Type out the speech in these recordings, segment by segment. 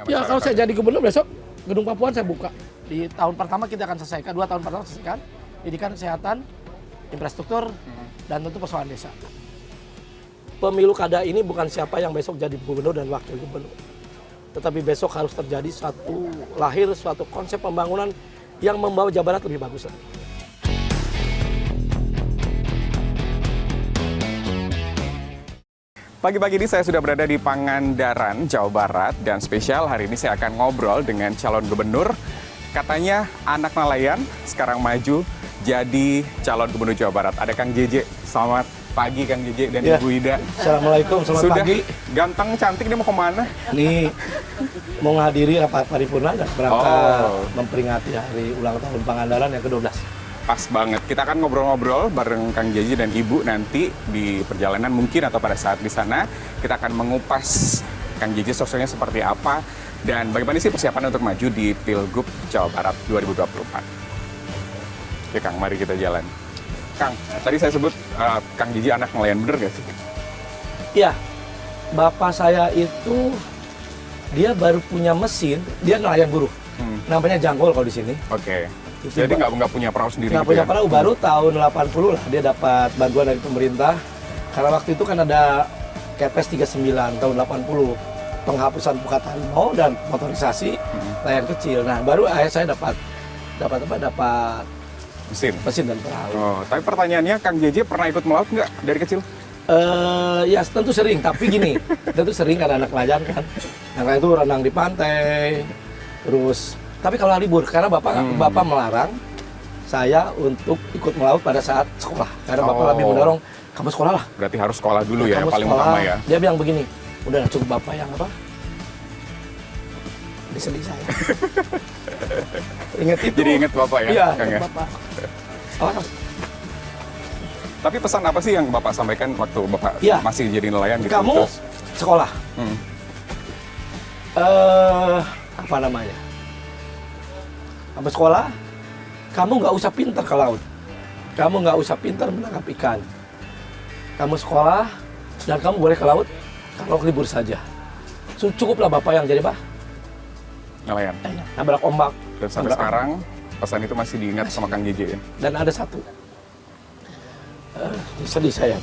Ya kalau saya jadi gubernur besok Gedung Papuan saya buka. Di tahun pertama kita akan selesaikan, 2 tahun pertama selesaikan. Pendidikan, kesehatan, infrastruktur, dan tentu persoalan desa. Pemilu kada ini bukan siapa yang besok jadi gubernur dan wakil gubernur. Tetapi besok harus terjadi lahir suatu konsep pembangunan yang membawa Jawa Barat lebih bagus lagi. Pagi-pagi ini saya sudah berada di Pangandaran, Jawa Barat, dan spesial hari ini saya akan ngobrol dengan calon gubernur. Katanya anak nelayan, sekarang maju jadi calon gubernur Jawa Barat. Ada Kang JJ. Selamat pagi Kang JJ dan Ibu Ida. Assalamualaikum, selamat sudah pagi. Ganteng, cantik, ini mau kemana? Ini mau menghadiri rapat paripurna dan berangkat memperingati hari ulang tahun Pangandaran yang ke-12. Pas banget. Kita akan ngobrol-ngobrol bareng Kang JJ dan Ibu nanti di perjalanan mungkin atau pada saat di sana. Kita akan mengupas Kang JJ sosoknya seperti apa dan bagaimana sih persiapan untuk maju di Pilgub Jawa Barat 2024. Oke Kang, mari kita jalan. Kang, tadi saya sebut Kang JJ anak nelayan, bener gak sih? Iya, bapak saya itu dia baru punya mesin, dia nelayan buruh. Namanya Janggol kalau di sini. Oke. Jadi nggak punya perahu sendiri nggak gitu punya ya? perahu, baru tahun 80 lah dia dapat bantuan dari pemerintah. Karena waktu itu kan ada Kepres 39 tahun 80, penghapusan bukat harimau dan motorisasi nelayan kecil. Nah, baru ayah saya dapat mesin dan perahu. Oh, tapi pertanyaannya Kang JJ pernah ikut melaut nggak dari kecil? Ya tentu sering, tapi gini, tentu sering ada anak nelayan kan. Yang itu renang di pantai, terus. Tapi kalau libur, karena bapak melarang saya untuk ikut melaut pada saat sekolah. Karena bapak lebih mendorong, kamu sekolah lah. Berarti harus sekolah dulu ya, yang paling sekolah. utama ya. Dia bilang begini, udah cukup bapak yang apa? Disedih saya. Ingat itu. Jadi ingat bapak ya? Iya, Kang, ya? bapak. Oh, Tapi pesan apa sih yang bapak sampaikan waktu bapak masih jadi nelayan gitu? Kamu terus? sekolah. Apa namanya? Kamu sekolah, kamu nggak usah pintar ke laut. Kamu nggak usah pintar menangkap ikan. Kamu sekolah, dan kamu boleh ke laut kalau libur saja. Cukuplah bapak yang jadi Nelayan. Nabrak ombak. Dan sampai sekarang, pesan itu masih diingat sama Kang JJ ya? Dan ada satu. Sedih saya.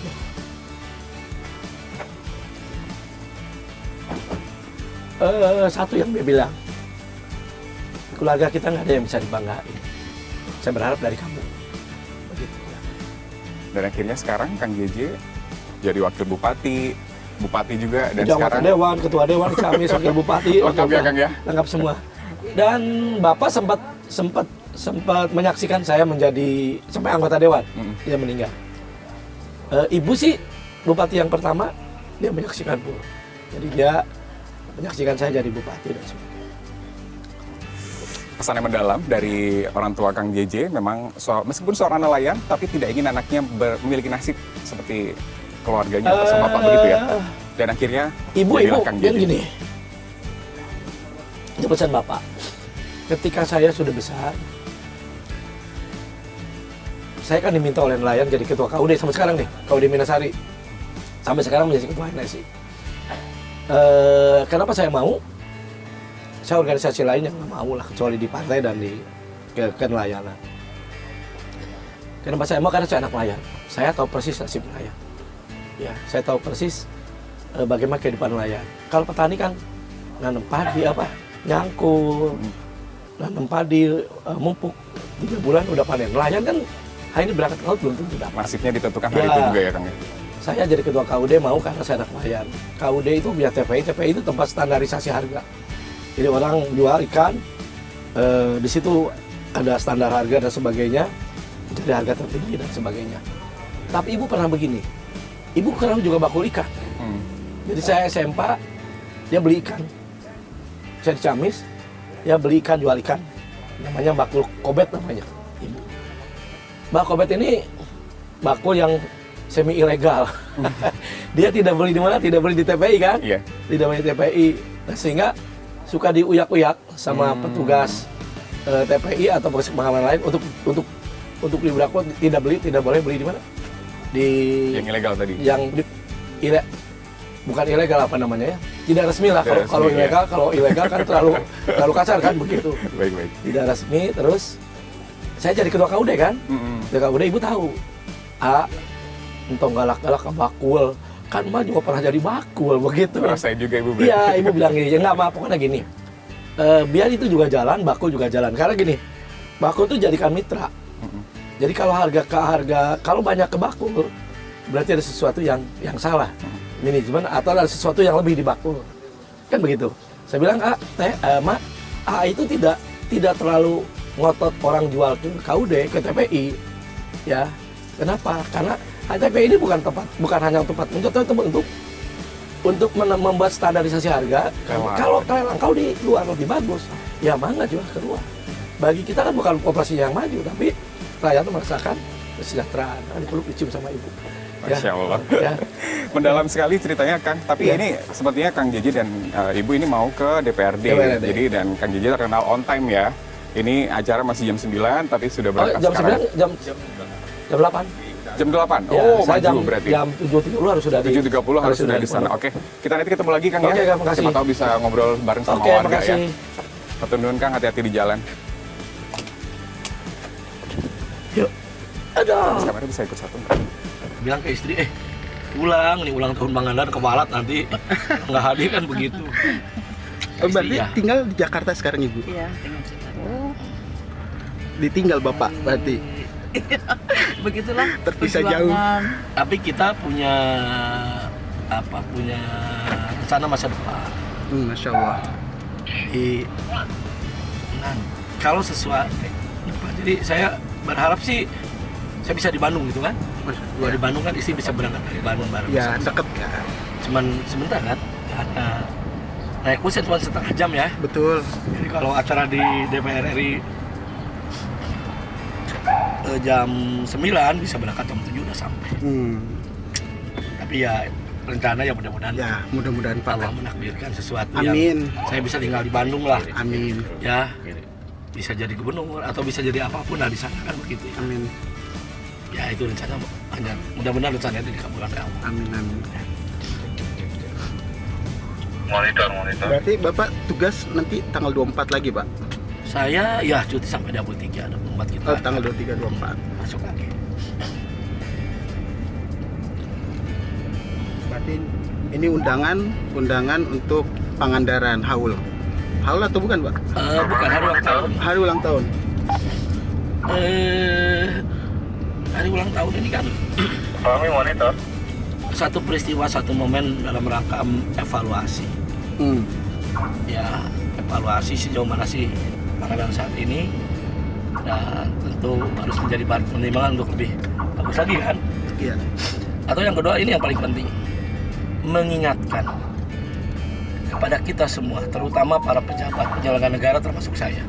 Satu yang dia bilang, keluarga kita nggak ada yang bisa dibanggain. Saya berharap dari kamu. Begitu. Dan akhirnya sekarang Kang JJ jadi wakil bupati juga, dan sekarang dewan, ketua dewan, kami wakil bupati, lengkap ya Kang ya? Lengkap semua. Dan bapak sempat menyaksikan saya menjadi sampai anggota dewan. Dia meninggal. Ibu sih bupati yang pertama, dia menyaksikan pun. Jadi dia menyaksikan saya jadi bupati dan sebagainya. Pesan yang mendalam dari orang tua Kang JJ, memang meskipun seorang nelayan, tapi tidak ingin anaknya memiliki nasib seperti keluarganya atau bapak begitu ya. Dan akhirnya ibu Kang yang JJ. gini, ini pesan bapak. Ketika saya sudah besar, saya kan diminta oleh nelayan jadi ketua KUD sampai sekarang nih, KUD Minasari. Sampai sekarang menjadi ketua NSI. Kenapa saya mau? Saya organisasi lain yang nggak mau lah, kecuali di pantai dan di kenelayanan. Kenapa saya mau? Karena saya anak nelayan. Saya tahu persis nasib nelayan. Ya, saya tahu persis bagaimana kehidupan nelayan. Kalau petani kan nanam padi nyangkul, nanam padi mumpuk 3 bulan udah panen. Nelayan kan hari ini berangkat ke laut belum tentu dapat. Nasibnya ditentukan hari itu juga ya Kang ya? Saya jadi ketua KUD mau karena saya anak nelayan. KUD itu punya TPI, TPI itu tempat standarisasi harga. Jadi orang jual ikan, di situ ada standar harga dan sebagainya, jadi harga tertinggi dan sebagainya. Tapi ibu pernah begini, ibu sekarang juga bakul ikan. Jadi saya SMP, dia beli ikan. Saya di Camis, dia beli ikan, jual ikan. Namanya bakul kobet namanya. Ibu. Bakul kobet ini bakul yang semi ilegal. Dia tidak beli di mana? Tidak beli di TPI kan? Iya. Tidak beli di TPI. Nah, sehingga suka diuyak-uyak sama petugas TPI atau pengaman lain untuk beli bakul tidak boleh beli di mana? Di yang ilegal tadi. Yang bukan ilegal apa namanya ya? Tidak resmi lah, Tidak kalau resmi, ya. kalau ilegal kan terlalu kasar kan begitu. Baik. Tidak resmi, terus saya jadi ketua KUD kan. Ketua KUD ibu tahu. Entong galak-galak ke bakul. Kan mah juga pernah jadi bakul begitu. Rasain juga ibu berarti. Iya, ibu bilang gini, ya nggak apa, pokoknya gini. Biar itu juga jalan, bakul juga jalan. Karena gini, bakul tuh jadikan mitra. Jadi kalau kalau banyak ke bakul, berarti ada sesuatu yang salah. Manajemen atau ada sesuatu yang lebih di bakul. Kan begitu. Saya bilang, Mak, itu tidak terlalu ngotot orang jual ke KUD, ke TPI. Ya. Kenapa? Karena TPI ini bukan hanya tempat untuk membuat standarisasi harga. Kalau kau di luar lebih bagus, ya mangga jual keluar. Bagi kita kan bukan operasi yang maju, tapi rakyat merasakan kesejahteraan. Dipeluk dicium sama ibu. Masya Allah. Ya. Mendalam sekali ceritanya Kang. Tapi Ya. ini sepertinya Kang Jeje dan Ibu ini mau ke DPRD. Jadi dan Kang Jeje terkenal on time ya. Ini acara masih jam 9 tapi sudah berangkat Jam sekarang. 9, jam 8. Jam 8? Ya, Oh, saya maju berarti. Jam 7.30 harus sudah 7.30 harus sudah di sana. Oke, kita nanti ketemu lagi Kang Oke, ya. Kang, makasih. Siapa tahu bisa ngobrol bareng sama Oke, warga makasih. ya. Pertundun Kang, hati-hati di jalan. Yuk. Aduh. Kamera bisa ikut satu. Bilang ke istri, ulang tahun Pangandaran kewalat nanti nggak hadir kan begitu. Berarti Iya. tinggal di Jakarta sekarang Ibu? Iya, tinggal cerita. Ditinggal Bapak berarti? Begitulah Terpisah perjuangan. Tapi kita punya rencana masa depan. Masya Allah. Kalau sesuai, jadi saya berharap sih saya bisa di Bandung gitu kan. Gua di Bandung kan istri bisa berangkat dari Bandung bareng. Ya deket ya. Cuman sebentar kan, karena naik bus cuma setengah jam ya. Betul. Jadi kalau acara di DPR RI jam 9 bisa berangkat jam 7 udah sampai. Tapi ya rencana ya mudah-mudahan Ya mudah-mudahan Pak. Allah menakdirkan sesuatu Amin. yang saya bisa tinggal di Bandung lah. Amin. Ya bisa jadi gubernur atau bisa jadi apapun lah di sana kan begitu ya. Amin. Ya itu rencana, hanya mudah-mudahan rencananya dikabulkan oleh Allah. Amin. Amin. Monitor. Berarti Bapak tugas nanti tanggal 24 lagi Pak? Saya ya cuti sampai 23, ada 24 kita Tanggal 23, 24. masuk lagi. Berarti ini undangan untuk Pangandaran haul. Haul atau bukan Pak? Bukan hari ulang tahun. Hari ulang tahun. Hari ulang tahun ini kan Kami monitor. satu peristiwa, satu momen dalam rangka evaluasi. Ya, evaluasi sejauh mana sih Pangandaran saat ini, dan tentu harus menjadi bahan pertimbangan untuk lebih bagus lagi kan. Iya. Atau yang kedua, ini yang paling penting, mengingatkan kepada kita semua, terutama para pejabat penyelenggara negara termasuk saya,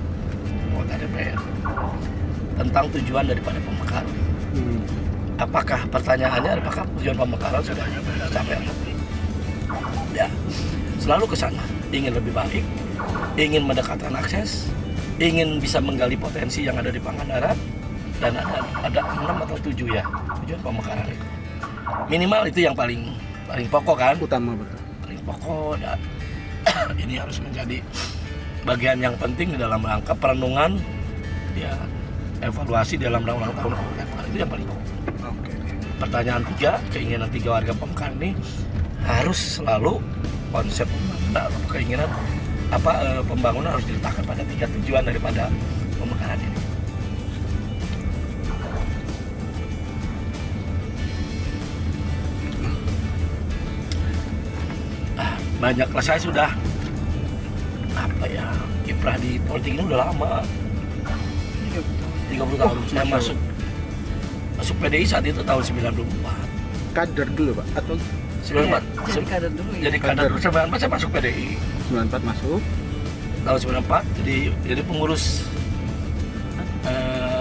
anggota DPR, tentang tujuan daripada pemekaran. Apakah tujuan pemekaran sudah tercapai? Ya, selalu ke sana, ingin lebih baik, ingin mendekatkan akses, ingin bisa menggali potensi yang ada di Pangandaran, dan ada 6 atau 7 ya tujuan pemekaran itu. Minimal itu yang paling pokok kan? Utama betul. Paling pokok, dan ini harus menjadi bagian yang penting di dalam rangka perenungan, ya evaluasi dalam ulang tahun itu yang paling pokok. Oke. Pertanyaan 3, keinginan 3 warga pemekaran ini harus selalu konsep pembangunan atau keinginan pembangunan harus diletakkan pada 3 tujuan daripada pemekaran ini. Banyaklah, saya sudah kiprah di politik ini udah lama, 30 tahun. Saya masuk PDI saat itu tahun 94. Kader dulu Pak atau 94. Jadi kader dulu ya. Jadi kader 94 saya masuk PDI. 94 masuk? Tahun 94 jadi pengurus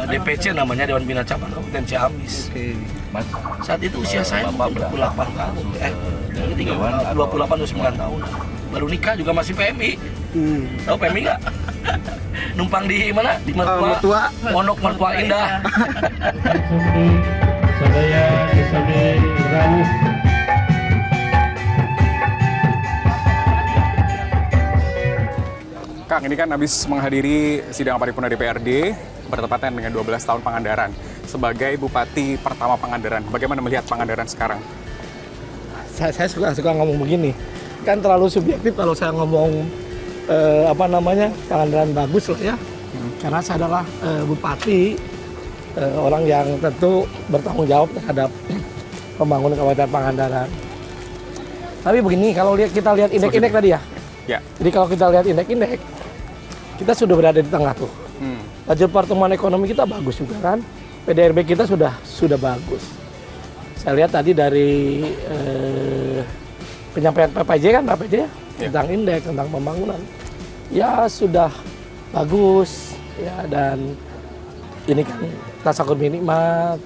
DPC namanya, Dewan Bina Cabang Kabupaten Ciamis. Oke. Saat itu usia saya mungkin 28 tahun. 28 atau 9 tahun. Baru nikah juga masih PMI. Tahu PMI nggak? Numpang di mana? Di Mertua. Pondok Mertua Indah. Sadaya Kisame Rawuh Kang, ini kan habis menghadiri sidang paripurna DPRD bertepatan dengan 12 tahun Pangandaran. Sebagai Bupati pertama Pangandaran, bagaimana melihat Pangandaran sekarang? Saya suka ngomong begini, kan terlalu subjektif kalau saya ngomong Pangandaran bagus lah ya. Karena saya adalah bupati, orang yang tentu bertanggung jawab terhadap pembangunan Kabupaten Pangandaran. Tapi begini, kalau kita lihat indeks-indeks tadi ya. Ya. Jadi kalau kita lihat indeks-indeks, kita sudah berada di tengah tuh. Laju pertumbuhan ekonomi kita bagus juga kan. PDRB kita sudah bagus. Saya lihat tadi dari penyampaian PPJ kan, ya, tentang indeks, tentang pembangunan. Ya sudah bagus ya, dan ini kan tasakur nikmat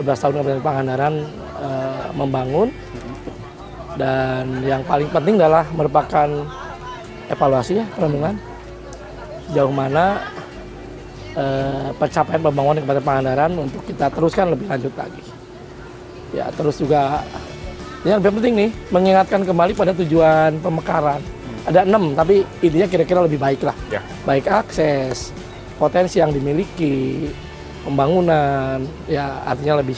12 tahun Kabupaten Pangandaran membangun, dan yang paling penting adalah merupakan evaluasi ya, renungan sejauh mana pencapaian pembangunan Kabupaten Pangandaran untuk kita teruskan lebih lanjut lagi. Ya, terus juga yang lebih penting nih, mengingatkan kembali pada tujuan pemekaran. Ada 6, tapi intinya kira-kira lebih baik lah. Ya. Baik akses, potensi yang dimiliki, pembangunan, ya artinya lebih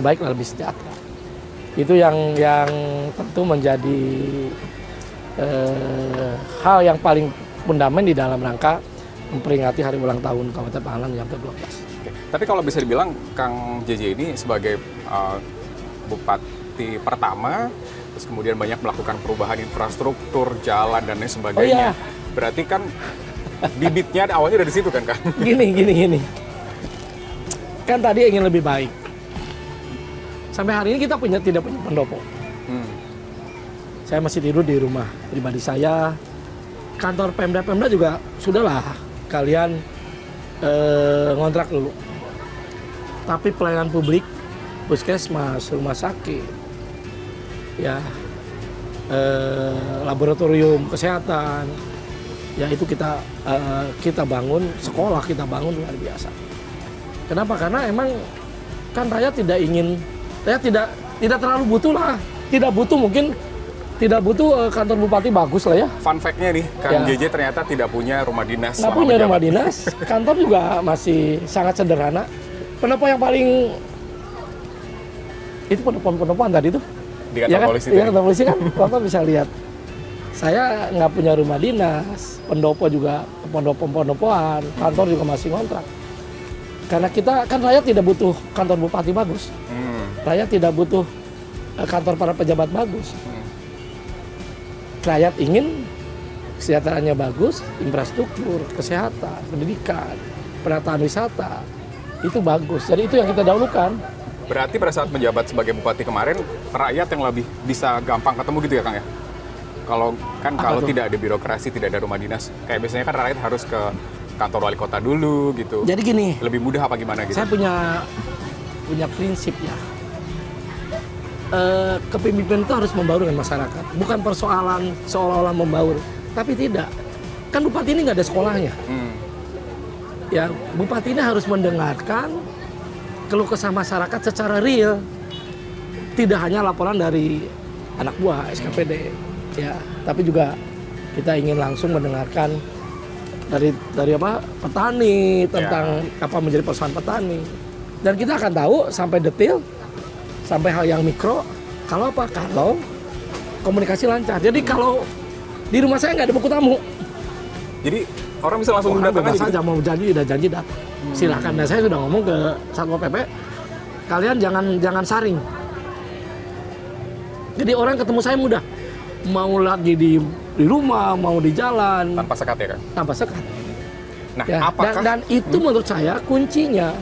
baik lah, lebih sejahtera. Itu yang tentu menjadi hal yang paling fundamental di dalam rangka memperingati hari ulang tahun Kabupaten Pangandaran yang ke-12. Oke. Tapi kalau bisa dibilang Kang JJ ini sebagai bupati pertama, terus kemudian banyak melakukan perubahan infrastruktur, jalan dan lain sebagainya. Oh, iya. Berarti kan bibitnya awalnya dari situ kan, Kang? Gini. Kan tadi ingin lebih baik. Sampai hari ini kita tidak punya pendopo. Saya masih tidur di rumah pribadi saya. Kantor Pemda juga sudahlah, kalian ngontrak dulu. Tapi pelayanan publik, puskesmas, rumah sakit, ya laboratorium kesehatan, ya itu kita bangun, sekolah kita bangun luar biasa. Kenapa? Karena emang kan rakyat tidak terlalu butuh lah, tidak butuh kantor bupati bagus lah ya. Fun fact-nya nih, Kang Ya. JJ ternyata tidak punya rumah dinas. Nggak selama punya menjabat. rumah dinas, kantor juga masih sangat sederhana. Pendopo yang paling itu pendopoan tadi tuh. Di kantor kan? polisi. Iya, kantor polisi kan, Bapak bisa lihat. Saya nggak punya rumah dinas, pendopo juga pendopoan, kantor juga masih ngontrak. Karena kita kan rakyat tidak butuh kantor bupati bagus, rakyat tidak butuh kantor para pejabat bagus. Rakyat ingin kesejahteraannya bagus, infrastruktur, kesehatan, pendidikan, penataan wisata, itu bagus. Jadi itu yang kita dahulukan. Berarti pada saat menjabat sebagai bupati kemarin, rakyat yang lebih bisa gampang ketemu gitu ya, Kang ya? Kalau tuh? tidak ada birokrasi, tidak ada rumah dinas, kayak biasanya kan rakyat harus ke kantor wali kota dulu gitu. Jadi gini, Lebih mudah apa gimana gitu? saya punya prinsip ya. Kepemimpinan itu harus membaur dengan masyarakat, bukan persoalan seolah-olah membaur, tapi tidak. Kan bupati ini nggak ada sekolahnya. Ya, bupati ini harus mendengarkan keluh kesah masyarakat secara real, tidak hanya laporan dari anak buah SKPD, ya, tapi juga kita ingin langsung mendengarkan dari petani tentang apa menjadi persoalan petani, dan kita akan tahu sampai detail, sampai hal yang mikro. Kalau komunikasi lancar. Jadi kalau di rumah saya nggak ada buku tamu, Jadi orang bisa langsung datang bebas aja. saja, mau janji datang. Silahkan. Dan saya sudah ngomong ke Satpol PP, kalian jangan saring. Jadi orang ketemu saya mudah, mau lagi di rumah, mau di jalan, Tanpa sekat ya, Kang? tanpa sekat. Nah, Ya, apakah dan itu menurut saya kuncinya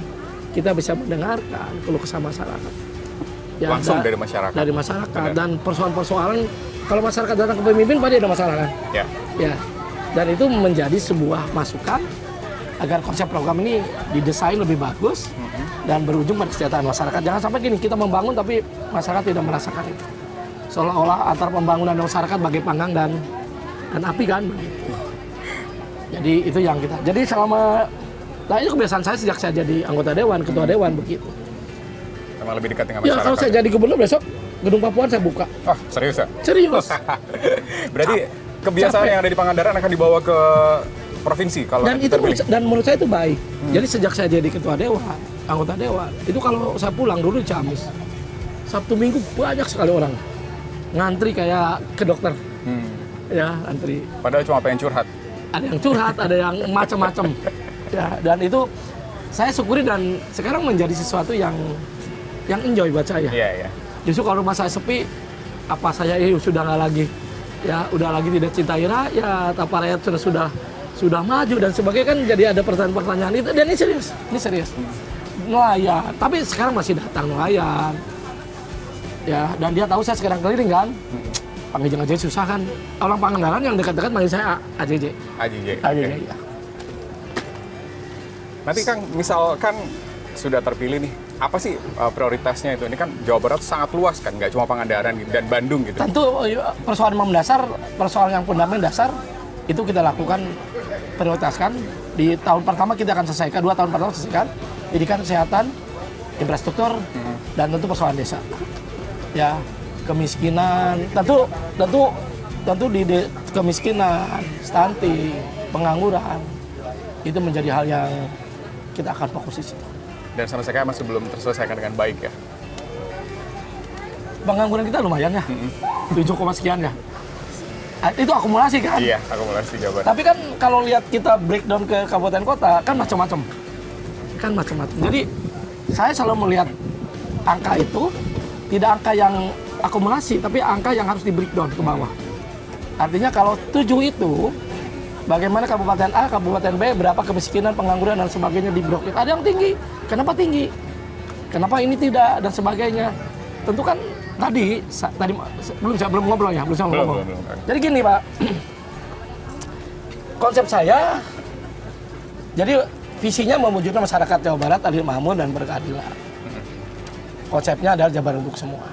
kita bisa mendengarkan keluh kesah masyarakat. Ya, langsung dari masyarakat? Dari masyarakat. Benar. Dan persoalan-persoalan, kalau masyarakat datang ke pemimpin pasti ada masalah kan? Ya. Ya. Dan itu menjadi sebuah masukan agar konsep program ini didesain lebih bagus dan berujung pada kesejahteraan masyarakat. Jangan sampai gini, kita membangun tapi masyarakat tidak merasakan itu. Seolah-olah antar pembangunan dan masyarakat bagai panggang dan api kan begitu. Jadi itu yang kita. Jadi nah itu kebiasaan saya sejak saya jadi anggota dewan, ketua dewan begitu. Sama lebih dekat dengan Ya masyarakat. kalau saya jadi gubernur besok gedung Papuan saya buka. Oh, serius ya? Serius. Berarti kebiasaan capek. yang ada di Pangandaran akan dibawa ke provinsi kalau Dan itu terpilih. dan menurut saya itu baik. Jadi sejak saya jadi ketua dewan, anggota dewan, itu kalau saya pulang dulu di Ciamis, Sabtu Minggu banyak sekali orang ngantri kayak ke dokter, ya antri. Padahal cuma pengen curhat. Ada yang curhat, ada yang macam-macam, ya. Dan itu saya syukuri dan sekarang menjadi sesuatu yang enjoy buat saya. Iya, iya. Justru kalau rumah saya sepi, apa saya sudah nggak lagi, ya udah lagi tidak cintai rakyat, apa rakyat sudah maju dan sebagainya, kan jadi ada pertanyaan-pertanyaan itu. Dan ini serius. Nelayan, tapi sekarang masih datang nelayan. Ya, dan dia tahu saya sekarang keliling kan. Panggil aja susah kan. Orang Pangandaran yang dekat-dekat manggil saya AJJ. AJJ. AJJ, Oke. ya. Nanti Kang, misalkan sudah terpilih nih, apa sih prioritasnya itu? Ini kan Jawa Barat sangat luas kan, nggak cuma Pangandaran dan Bandung gitu. Tentu persoalan mendasar, persoalan yang fundamental dasar itu kita lakukan, prioritaskan. Di tahun pertama kita akan selesaikan, 2 tahun pertama selesaikan pendidikan, kesehatan, infrastruktur, dan tentu persoalan desa. Ya, kemiskinan, tentu di kemiskinan, stunting, pengangguran itu menjadi hal yang kita akan fokus di situ. Dan sampai sekarang masih belum terselesaikan dengan baik ya. Pengangguran kita lumayan ya, 7, sekian ya. Itu akumulasi kan? Iya, akumulasi Jawa Barat. Tapi kan kalau lihat kita breakdown ke kabupaten kota kan macam-macam. Jadi saya selalu melihat angka itu tidak angka yang akumulasi, tapi angka yang harus di breakdown ke bawah. Artinya kalau 7 itu bagaimana kabupaten A, kabupaten B, berapa kemiskinan, pengangguran dan sebagainya di blok. Ada yang tinggi. Kenapa tinggi? Kenapa ini tidak dan sebagainya? Tentu kan tadi belum ngobrol ya, belum ngomong. Belum. Jadi gini Pak, konsep saya, jadi visinya mewujudkan masyarakat Jawa Barat adil, makmur dan berkeadilan. Konsepnya adalah Jabar untuk semua.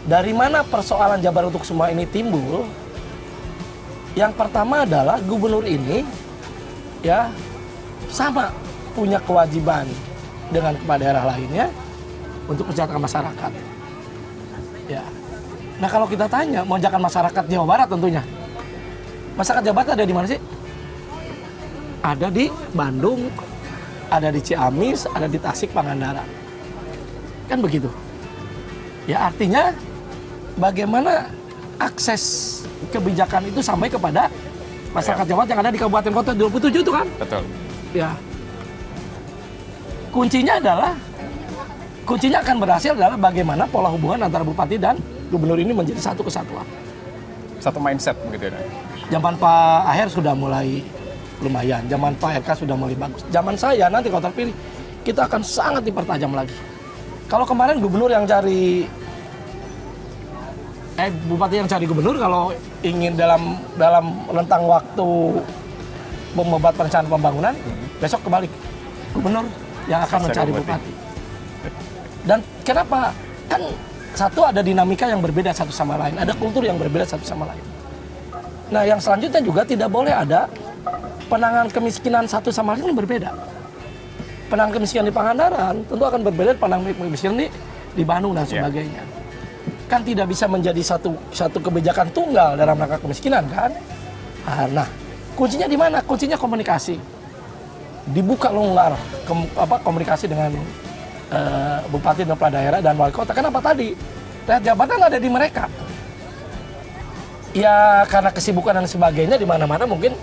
Dari mana persoalan Jabar untuk semua ini timbul? Yang pertama adalah gubernur ini ya sama punya kewajiban dengan kepala daerah lainnya untuk mensejahterakan masyarakat. Ya. Nah kalau kita tanya mensejahterakan masyarakat Jawa Barat tentunya, masyarakat Jawa Barat ada di mana sih? Ada di Bandung, ada di Ciamis, ada di Tasik, Pangandaran. Kan begitu. Ya artinya bagaimana akses kebijakan itu sampai kepada masyarakat Jawa Barat yang ada di kabupaten kota 27 itu kan? Betul. Ya. Kuncinya akan berhasil adalah bagaimana pola hubungan antara bupati dan gubernur ini menjadi satu kesatuan. Satu mindset begitu ya. Zaman Pak Aher sudah mulai lumayan, zaman Pak RK sudah mulai bagus. Zaman saya nanti kalau terpilih kita akan sangat dipertajam lagi. Kalau kemarin gubernur yang cari bupati yang cari gubernur kalau ingin dalam rentang waktu membuat perencanaan pembangunan, besok kebalik gubernur yang akan mencari bupati. Dan kenapa? Kan satu ada dinamika yang berbeda satu sama lain, ada kultur yang berbeda satu sama lain. Nah yang selanjutnya juga tidak boleh ada penanganan kemiskinan satu sama lain yang berbeda. Penanganan kemiskinan di Pangandaran tentu akan berbeda penanganan kemiskinan di Bandung dan sebagainya. Kan tidak bisa menjadi satu kebijakan tunggal dalam rangka kemiskinan kan? Nah, kuncinya di mana? Kuncinya komunikasi. Dibuka longgar komunikasi dengan bupati dan kepala daerah dan wali kota. Kenapa tadi? Jabatan ada di mereka. Ya karena kesibukan dan sebagainya di mana-mana mungkin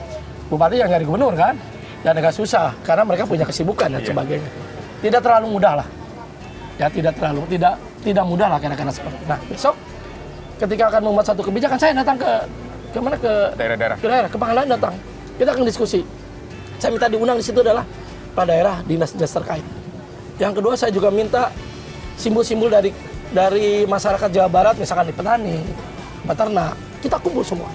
bupati yang nyari gubernur kan, dan agak susah karena mereka punya kesibukan dan sebagainya. Tidak terlalu mudah lah. Ya tidak mudah lah karena seperti itu. Nah besok ketika akan membuat satu kebijakan saya datang ke daerah-daerah, ke Pangandaran datang. Kita akan diskusi. Saya minta diundang di situ adalah kepala daerah, dinas-dinas terkait. Yang kedua saya juga minta simbol-simbol dari masyarakat Jawa Barat, misalkan di petani, peternak, kita kumpul semua.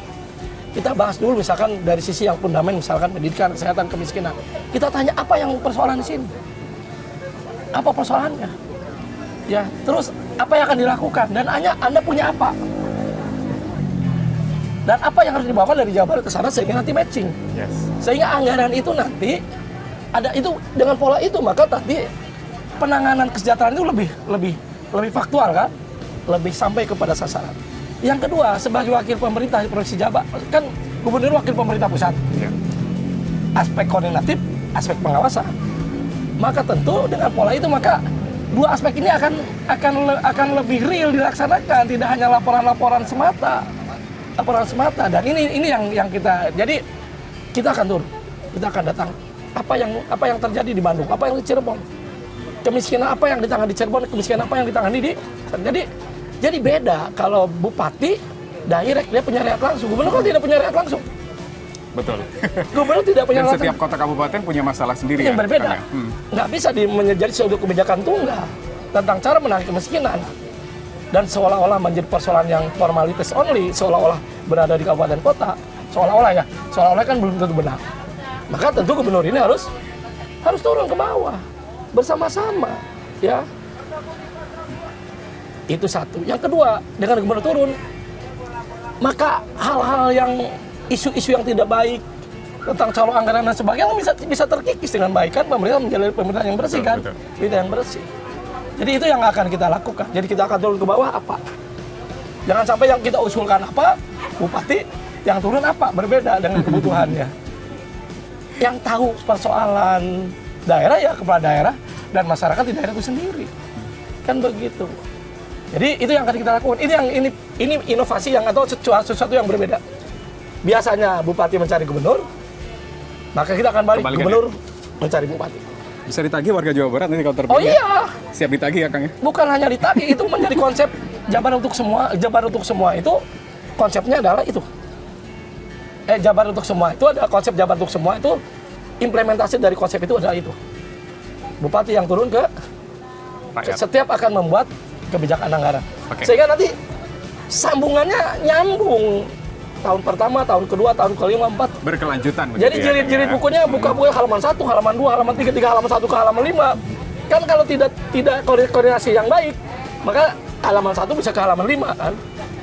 Kita bahas dulu misalkan dari sisi yang fundamental, misalkan pendidikan, kesehatan, kemiskinan. Kita tanya apa yang persoalan di sini? Apa persoalannya? Ya, terus apa yang akan dilakukan? Dan Anda punya apa? Dan apa yang harus dibawa dari Jawa Barat ke sana sehingga nanti matching. Yes. Sehingga anggaran itu nanti ada itu dengan pola itu, maka tadi penanganan kesejahteraan itu lebih faktual kan? Lebih sampai kepada sasaran. Yang kedua, sebagai wakil pemerintah Provinsi Jabar, kan gubernur wakil pemerintah pusat. Ya. Aspek koordinatif, aspek pengawasan. Maka tentu dengan pola itu maka dua aspek ini akan lebih real dilaksanakan, tidak hanya laporan-laporan semata. Laporan semata, dan ini yang kita, jadi kita akan turun, kita akan datang. Apa yang terjadi di Bandung, apa yang di Cirebon, kemiskinan apa yang ditangani di Cirebon, kemiskinan apa yang ditangani di, jadi beda. Kalau bupati direct dia punya reaksi langsung, gubernur kan tidak punya reaksi langsung. Betul. Gubernur tidak punya Dan langsung. setiap kota kabupaten punya masalah sendiri Yang ya, berbeda, Kang, ya? nggak bisa menjadi suatu kebijakan tunggal tentang cara menarik kemiskinan dan seolah-olah menjadi persoalan yang formalitas only, seolah-olah berada di kabupaten kota, seolah-olah kan belum tentu benar. Maka tentu gubernur ini harus turun ke bawah bersama-sama, ya. Itu satu. Yang kedua, dengan gubernur turun, maka hal-hal yang isu-isu yang tidak baik tentang calon anggaran dan sebagainya bisa terkikis dengan baik, kan pemerintah menjalani pemerintahan yang bersih, Betul, kan, betul. pemerintahan yang bersih. Jadi itu yang akan kita lakukan. Jadi kita akan turun ke bawah apa? Jangan sampai yang kita usulkan apa, bupati yang turun apa, berbeda dengan kebutuhannya. Yang tahu persoalan daerah ya kepala daerah dan masyarakat di daerah itu sendiri. Kan begitu. Jadi itu yang akan kita lakukan. Ini inovasi yang atau sesuatu yang berbeda. Biasanya bupati mencari gubernur, maka kita akan balik Kembalikan gubernur mencari bupati. Bisa ditagih warga Jawa Barat nanti kalau terpilih. Oh iya, Siap ditagih ya, Kang ya? bukan hanya ditagih, itu menjadi konsep Jabar untuk semua. Jabar untuk semua itu konsepnya adalah itu. Jabar untuk semua itu ada konsep Jabar untuk semua itu, implementasi dari konsep itu adalah itu. Bupati yang turun ke Rakyat. setiap akan membuat kebijakan anggaran. Oke. Sehingga nanti sambungannya nyambung. Tahun pertama, tahun kedua, tahun kelima, 4. Berkelanjutan begitu Jadi ya, jilid-jilid Kang, ya? bukunya buka-buka halaman 1, halaman 2, halaman 3, halaman 1 ke halaman 5. Kan kalau tidak koordinasi yang baik, maka halaman 1 bisa ke halaman 5 kan.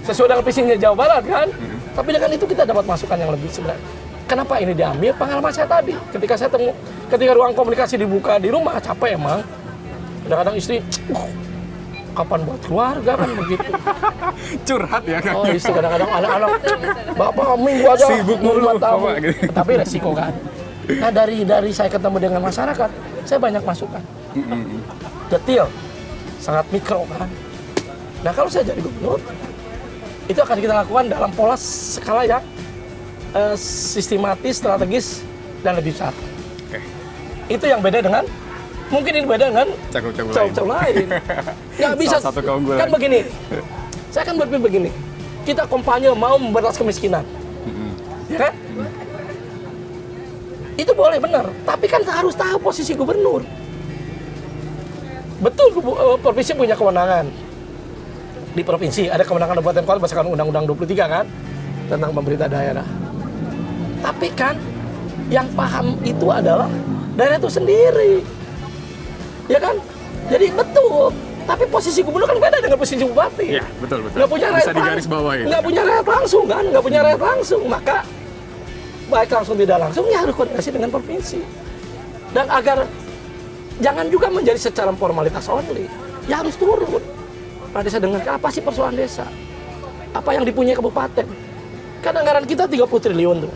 Sesuai dengan visinya Jawa Barat kan. Tapi dengan itu kita dapat masukan yang lebih sebenarnya. Kenapa ini diambil? Pengalaman saya tadi. Ketika ruang komunikasi dibuka di rumah, capek emang. Kadang-kadang istri, kapan buat keluarga kan begitu. Curhat ya, Kang? Oh istri kadang-kadang anak-anak, bapak minggu aja Sibuk mulu, 5 tahun. Bapak, gitu. Tapi resiko kan. Nah dari saya ketemu dengan masyarakat, saya banyak masukan. Detail, sangat mikro kan. Nah kalau saya jadi gubernur, itu akan kita lakukan dalam pola skala yang sistematis, strategis, dan lebih besar. Oke. Itu yang beda dengan, mungkin ini beda dengan Cakup-cakup lain. Nggak bisa, Salah satu keunggulan. kan begini, saya kan berpikir begini, kita kampanye mau memberantas kemiskinan, ya kan? Itu boleh benar, tapi kan harus tahu posisi gubernur. Betul, provinsi punya kewenangan. Di provinsi ada kewenangan kabupaten kota berdasarkan Undang-Undang 23 kan, tentang pemerintah daerah. Tapi kan yang paham itu adalah daerah itu sendiri, ya kan? Jadi betul. Tapi posisi gubernur kan beda dengan posisi bupati. Iya, betul. Nggak punya Bisa rakyat digaris bawahi. nggak punya rakyat langsung kan, nggak punya rakyat langsung. Maka baik langsung tidak langsung ya harus koordinasi dengan provinsi. Dan agar jangan juga menjadi secara formalitas only, ya harus turun. Pada desa dengan apa sih persoalan desa? Apa yang dipunyai kabupaten? Kan anggaran kita 30 triliun tuh.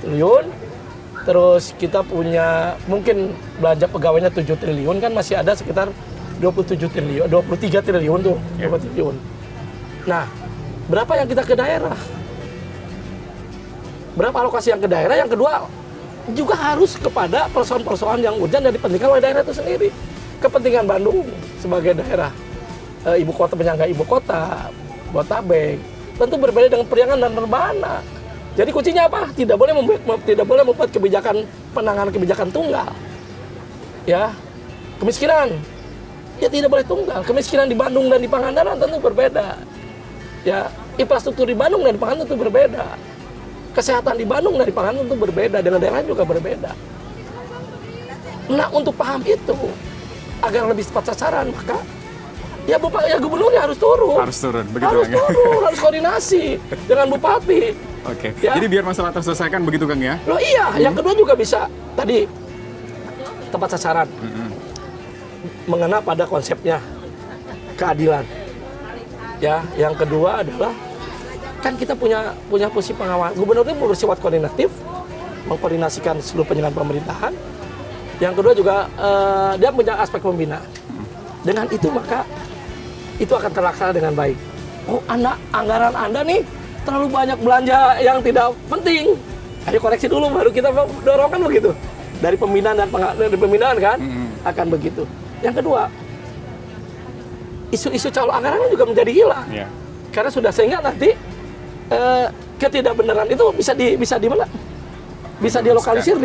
Triliun. Terus kita punya mungkin belanja pegawainya 7 triliun kan masih ada sekitar 27 triliun, 23 triliun tuh, 20 triliun. Nah, berapa yang kita ke daerah? Berapa alokasi yang ke daerah? Yang kedua, juga harus kepada persoalan-persoalan yang urgent dan dipentingkan oleh daerah itu sendiri. Kepentingan Bandung sebagai daerah ibu kota, penyangga ibu kota, Botabek, tentu berbeda dengan Priangan dan Rebana. Jadi kuncinya apa? Tidak boleh membuat kebijakan penanganan kebijakan tunggal. Ya, kemiskinan, ya tidak boleh tunggal. Kemiskinan di Bandung dan di Pangandaran tentu berbeda. Ya, infrastruktur di Bandung dan di Pangandaran tentu berbeda. Kesehatan di Bandung dan di Pangandaran tentu berbeda, dengan daerah juga berbeda. Nah, untuk paham itu, agar lebih tepat sasaran, maka ya gubernurnya harus turun. Harus turun, begitu Harus Kang ya? turun, harus koordinasi dengan bupati. Oke. Ya. Jadi biar masalah terselesaikan begitu, Kang ya? Loh iya, yang kedua juga bisa tadi tepat sasaran. Mengena pada konsepnya keadilan. Ya, yang kedua adalah kan kita punya fungsi pengawas. Gubernur itu bersifat koordinatif, mengkoordinasikan seluruh penyelenggaraan pemerintahan. Yang kedua juga dia punya aspek pembinaan. Dengan itu maka itu akan terlaksana dengan baik. Oh, anggaran Anda nih terlalu banyak belanja yang tidak penting. Ayo koreksi dulu baru kita dorong kan begitu. Dari pembinaan dan dari pembinaan kan akan begitu. Yang kedua, isu-isu calon anggarannya juga menjadi hilang. Yeah. Karena sudah sehingga nanti ketidakbenaran itu bisa di mana? Bisa dilokalisir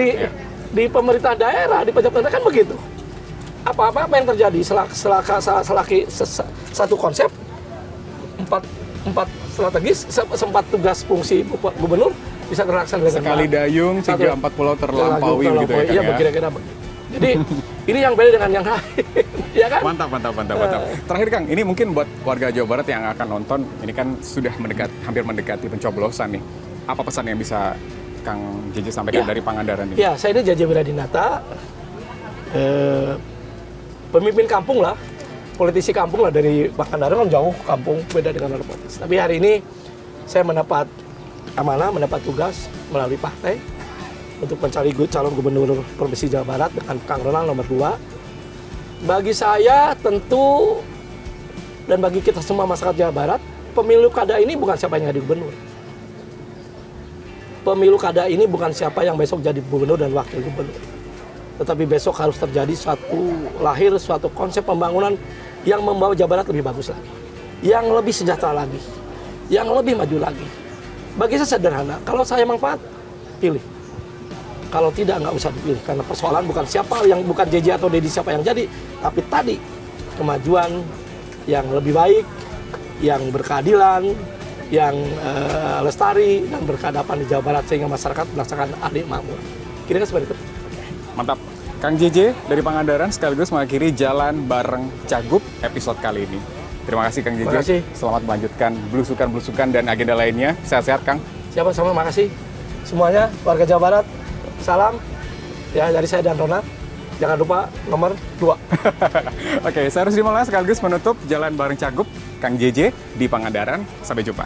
di pemerintah daerah, di pejabat daerah kan begitu. Apa yang terjadi selaki satu konsep empat strategis sempat tugas fungsi gubernur bisa terlaksana dengan sekali dayung 3-4 pulau terlampaui gitu ya, iya, kira-kira begitu. Jadi ini yang beda dengan yang lain, ya kan? Mantap. Terakhir Kang, ini mungkin buat warga Jawa Barat yang akan nonton, ini kan sudah hampir mendekati pencoblosan nih. Apa pesan yang bisa Kang JJ sampaikan dari Pangandaran ini? Ya, saya ini JJ Wiradinata, pemimpin kampung lah, politisi kampung lah dari Pangandaran kan jauh kampung, beda dengan orang politis. Tapi hari ini saya mendapat amanah, mendapat tugas melalui partai untuk mencari calon gubernur Provinsi Jawa Barat dengan Kang Ronald nomor 2. Bagi saya tentu dan bagi kita semua masyarakat Jawa Barat, pemilu kada ini bukan siapa yang jadi gubernur. Pemilu kada ini bukan siapa yang besok jadi gubernur dan wakil gubernur. Tetapi besok harus terjadi suatu konsep pembangunan yang membawa Jawa Barat lebih bagus lagi. Yang lebih sejahtera lagi. Yang lebih maju lagi. Bagi saya sederhana, kalau saya manfaat, pilih. Kalau tidak, nggak usah dipilih. Karena persoalan bukan bukan JJ atau Dedi siapa yang jadi. Tapi tadi, kemajuan yang lebih baik, yang berkeadilan, yang lestari, dan berkeadapan di Jawa Barat. Sehingga masyarakat merasakan adil makmur. Kira-kira seperti itu. Mantap. Kang JJ dari Pangandaran sekaligus mengakhiri Jalan Bareng Cagup episode kali ini. Terima kasih Kang JJ. Terima kasih. Selamat melanjutkan belusukan dan agenda lainnya. Sehat-sehat Kang. Siapa sama, makasih. Semuanya, warga Jawa Barat. Salam ya dari saya dan Ronald. Jangan lupa nomor 2. Oke, saya Rusdi Maulana sekaligus menutup Jalan Bareng Cagup Kang JJ di Pangandaran. Sampai jumpa.